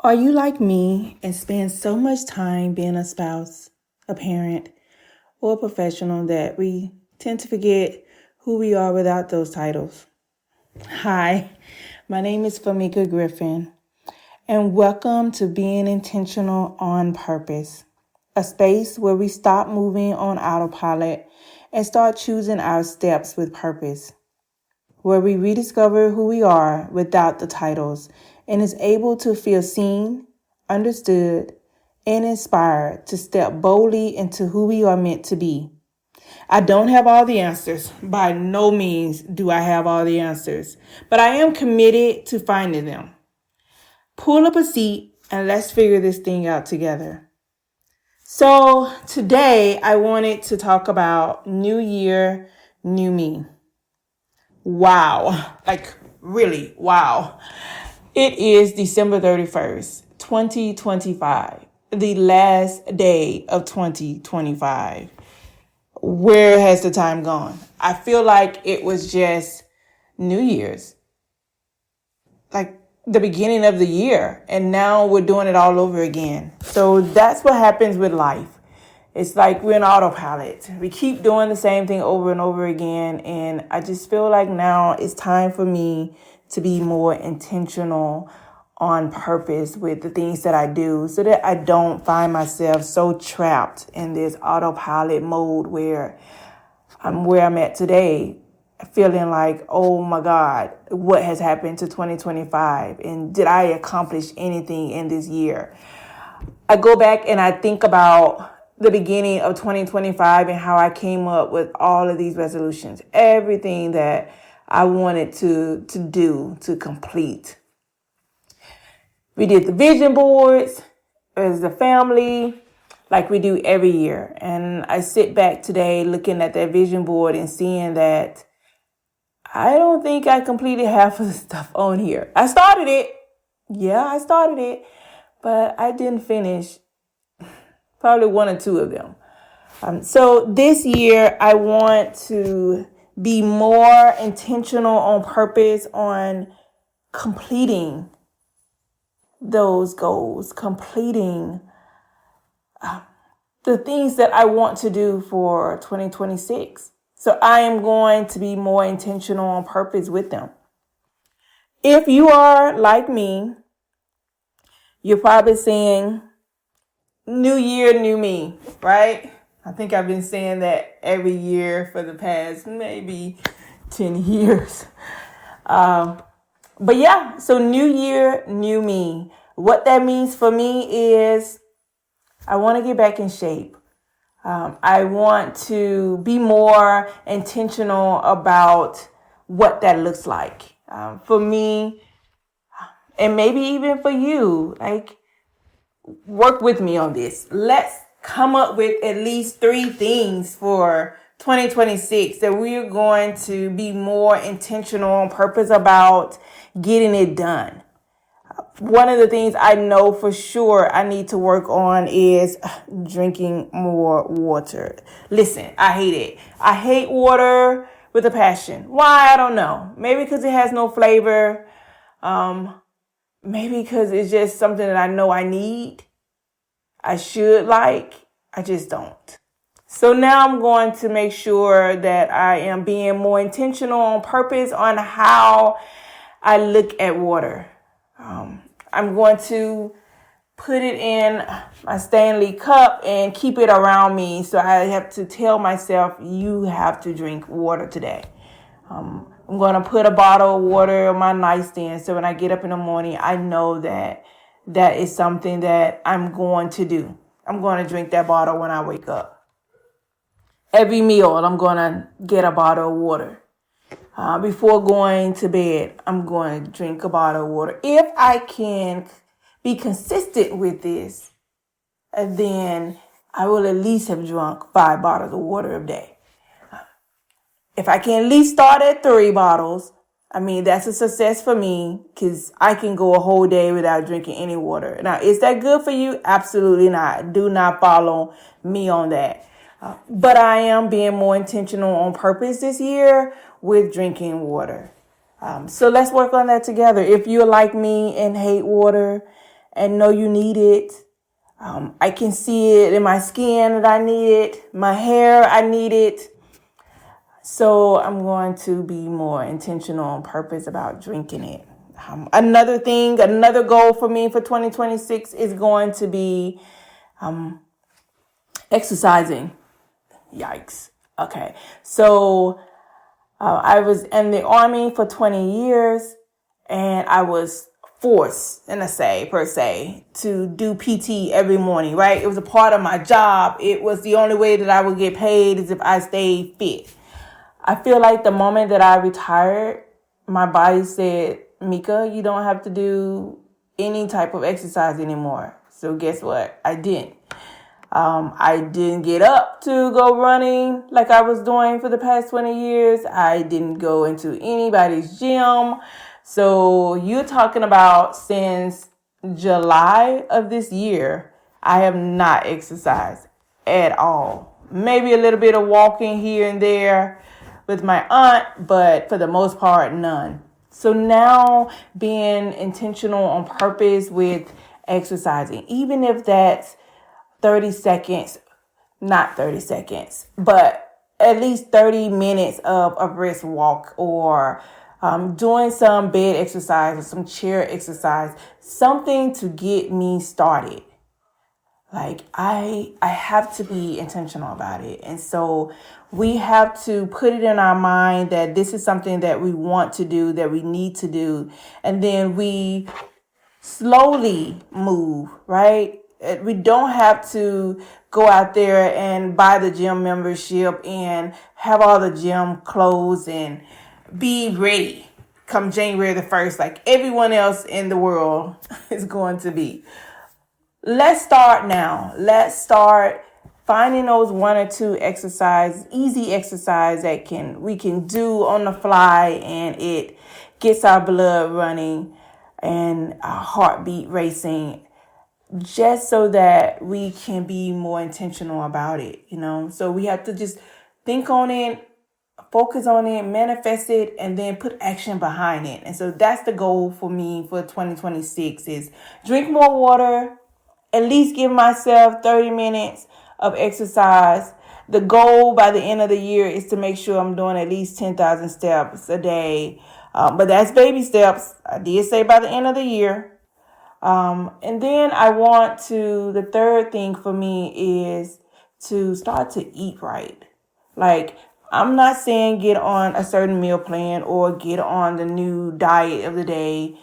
Are you like me and spend so much time being a spouse, a parent, or a professional that we tend to forget who we are without those titles? Hi, my name is Famika Griffin, and welcome to Being Intentional on Purpose, a space where we stop moving on autopilot and start choosing our steps with purpose, where we rediscover who we are without the titles and is able to feel seen, understood, and inspired to step boldly into who we are meant to be. I don't have all the answers. By no means do I have all the answers, but I am committed to finding them. Pull up a seat and let's figure this thing out together. So today I wanted to talk about New Year, New Me. Wow. Like really, wow. It is December 31st, 2025, the last day of 2025. Where has the time gone? I feel like it was just New Year's, like the beginning of the year, and now we're doing it all over again. So that's what happens with life. It's like we're an autopilot. We keep doing the same thing over and over again, and I just feel like now it's time for me to be more intentional on purpose with the things that I do so that I don't find myself so trapped in this autopilot mode where I'm at today, feeling like, oh my God, what has happened to 2025? And did I accomplish anything in this year? I go back and I think about the beginning of 2025 and how I came up with all of these resolutions, everything that I wanted to do, to complete. We did the vision boards as a family, like we do every year. And I sit back today looking at that vision board and seeing that I don't think I completed half of the stuff on here. I started it. Yeah, I started it, but I didn't finish probably one or two of them. So this year, I want to be more intentional on purpose on completing those goals, completing the things that I want to do for 2026. So I am going to be more intentional on purpose with them. If you are like me, you're probably saying, New Year, new me, right? I think I've been saying that every year for the past maybe 10 years. But yeah, so New Year, new me. What that means for me is I want to get back in shape. I want to be more intentional about what that looks like. For me, and maybe even for you, like, work with me on this. Let's come up with at least 3 things for 2026 that we're going to be more intentional on purpose about getting it done. One of the things I know for sure I need to work on is drinking more water. Listen, I hate it. I hate water with a passion. Why? I don't know. Maybe because it has no flavor. Maybe because it's just something that I know I need. I should like. I just don't. So now I'm going to make sure that I am being more intentional on purpose on how I look at water. I'm going to put it in my Stanley cup and keep it around me. So I have to tell myself, you have to drink water today. I'm going to put a bottle of water on my nightstand. So when I get up in the morning, I know that that is something that I'm going to do. I'm going to drink that bottle when I wake up. Every meal, I'm going to get a bottle of water. Before going to bed, I'm going to drink a bottle of water. If I can be consistent with this, then I will at least have drunk 5 bottles of water a day. If I can at least start at 3 bottles, that's a success for me because I can go a whole day without drinking any water. Now, is that good for you? Absolutely not. Do not follow me on that. But I am being more intentional on purpose this year with drinking water. So let's work on that together. If you're like me and hate water and know you need it. I can see it in my skin that I need it. My hair, I need it. So I'm going to be more intentional on purpose about drinking it. Another goal for me for 2026 is going to be exercising. Yikes. Okay. So I was in the Army for 20 years, and I was forced, per se, to do PT every morning, right? It was a part of my job. It was the only way that I would get paid is if I stayed fit. I feel like the moment that I retired, my body said, Mika, you don't have to do any type of exercise anymore. So guess what? I didn't. I didn't get up to go running like I was doing for the past 20 years. I didn't go into anybody's gym. So you're talking about since July of this year, I have not exercised at all. Maybe a little bit of walking here and there with my aunt, but for the most part, none. So now being intentional on purpose with exercising, even if that's 30 seconds, not 30 seconds, but at least 30 minutes of a brisk walk, or doing some bed exercise or some chair exercise, something to get me started. Like I have to be intentional about it. And so we have to put it in our mind that this is something that we want to do, that we need to do. And then we slowly move, right? We don't have to go out there and buy the gym membership and have all the gym clothes and be ready come January the 1st, like everyone else in the world is going to be. Let's start now. Let's start finding those one or two easy exercise that we can do on the fly, and it gets our blood running and our heartbeat racing, just so that we can be more intentional about it, So we have to just think on it, focus on it, manifest it, and then put action behind it. And so that's the goal for me for 2026 is drink more water, at least give myself 30 minutes of exercise. The goal by the end of the year is to make sure I'm doing at least 10,000 steps a day. But that's baby steps. I did say by the end of the year. And then the third thing for me is to start to eat right. Like, I'm not saying get on a certain meal plan or get on the new diet of the day,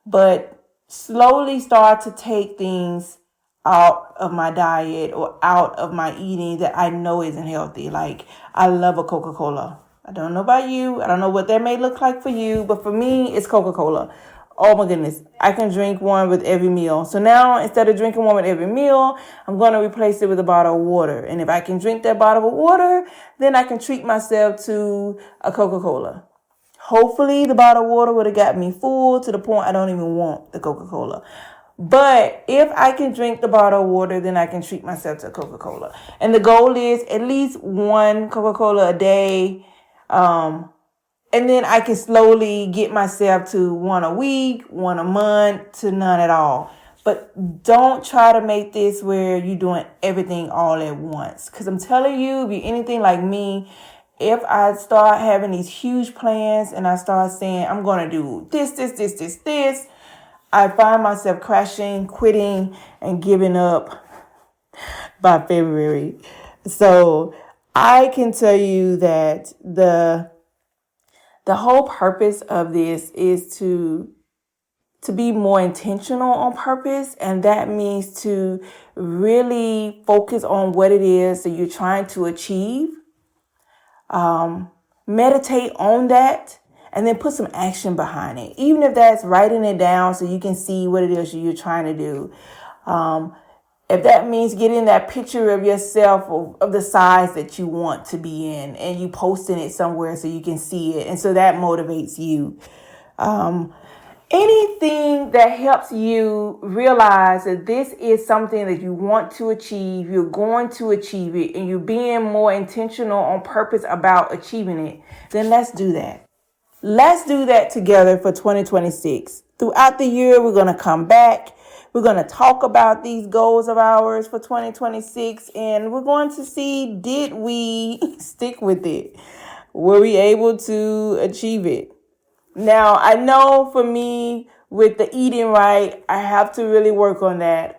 but slowly start to take things out of my diet or out of my eating that I know isn't healthy. Like, I love a Coca-Cola. I don't know about you. I don't know what that may look like for you, but for me, it's Coca-Cola. Oh my goodness, I can drink one with every meal. So now, instead of drinking one with every meal, I'm going to replace it with a bottle of water. And if I can drink that bottle of water, then I can treat myself to a Coca-Cola. Hopefully, the bottle of water would have got me full to the point I don't even want the Coca-Cola. But if I can drink the bottle of water, then I can treat myself to a Coca-Cola. And the goal is at least one Coca-Cola a day. And then I can slowly get myself to one a week, one a month, to none at all. But don't try to make this where you're doing everything all at once. Because I'm telling you, if you're anything like me, if I start having these huge plans and I start saying, I'm going to do this, I find myself crashing, quitting, and giving up by February. So I can tell you that the whole purpose of this is to be more intentional on purpose. And that means to really focus on what it is that you're trying to achieve. Meditate on that and then put some action behind it. Even if that's writing it down so you can see what it is you're trying to do. If that means getting that picture of yourself of the size that you want to be in and you posting it somewhere so you can see it. And so that motivates you. Anything that helps you realize that this is something that you want to achieve, you're going to achieve it, and you're being more intentional on purpose about achieving it, then let's do that. Let's do that together for 2026. Throughout the year, we're going to come back. We're going to talk about these goals of ours for 2026, and we're going to see, did we stick with it? Were we able to achieve it? Now, I know for me, with the eating right, I have to really work on that,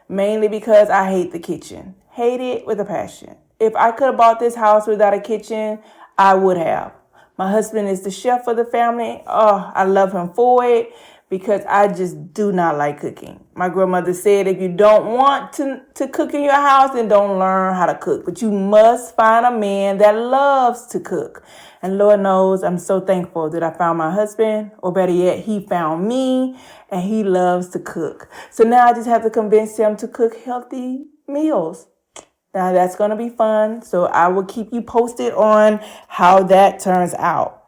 mainly because I hate the kitchen. Hate it with a passion. If I could have bought this house without a kitchen, I would have. My husband is the chef of the family. Oh, I love him for it because I just do not like cooking. My grandmother said if you don't want to cook in your house, then don't learn how to cook. But you must find a man that loves to cook. And Lord knows I'm so thankful that I found my husband, or better yet, he found me, and he loves to cook. So now I just have to convince him to cook healthy meals. Now that's going to be fun. So I will keep you posted on how that turns out.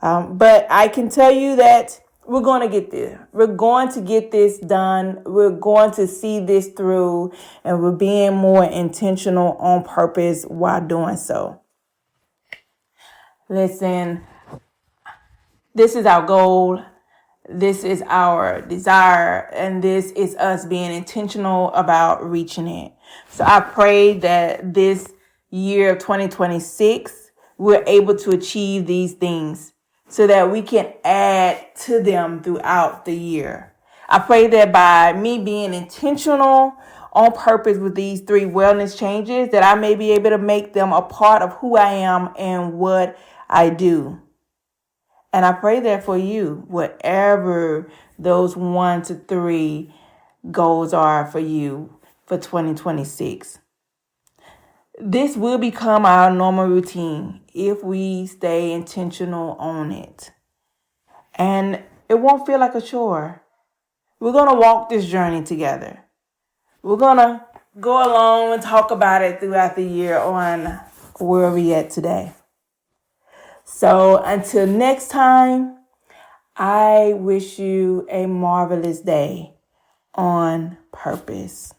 But I can tell you that we're going to get there. We're going to get this done. We're going to see this through, and we're being more intentional on purpose while doing so. Listen, this is our goal. This is our desire, and this is us being intentional about reaching it. So I pray that this year of 2026, we're able to achieve these things so that we can add to them throughout the year. I pray that by me being intentional on purpose with these 3 wellness changes, that I may be able to make them a part of who I am and what I do. And I pray that for you, whatever those 1 to 3 goals are for you for 2026. This will become our normal routine if we stay intentional on it. And it won't feel like a chore. We're going to walk this journey together. We're going to go along and talk about it throughout the year on where we at today. So until next time, I wish you a marvelous day on purpose.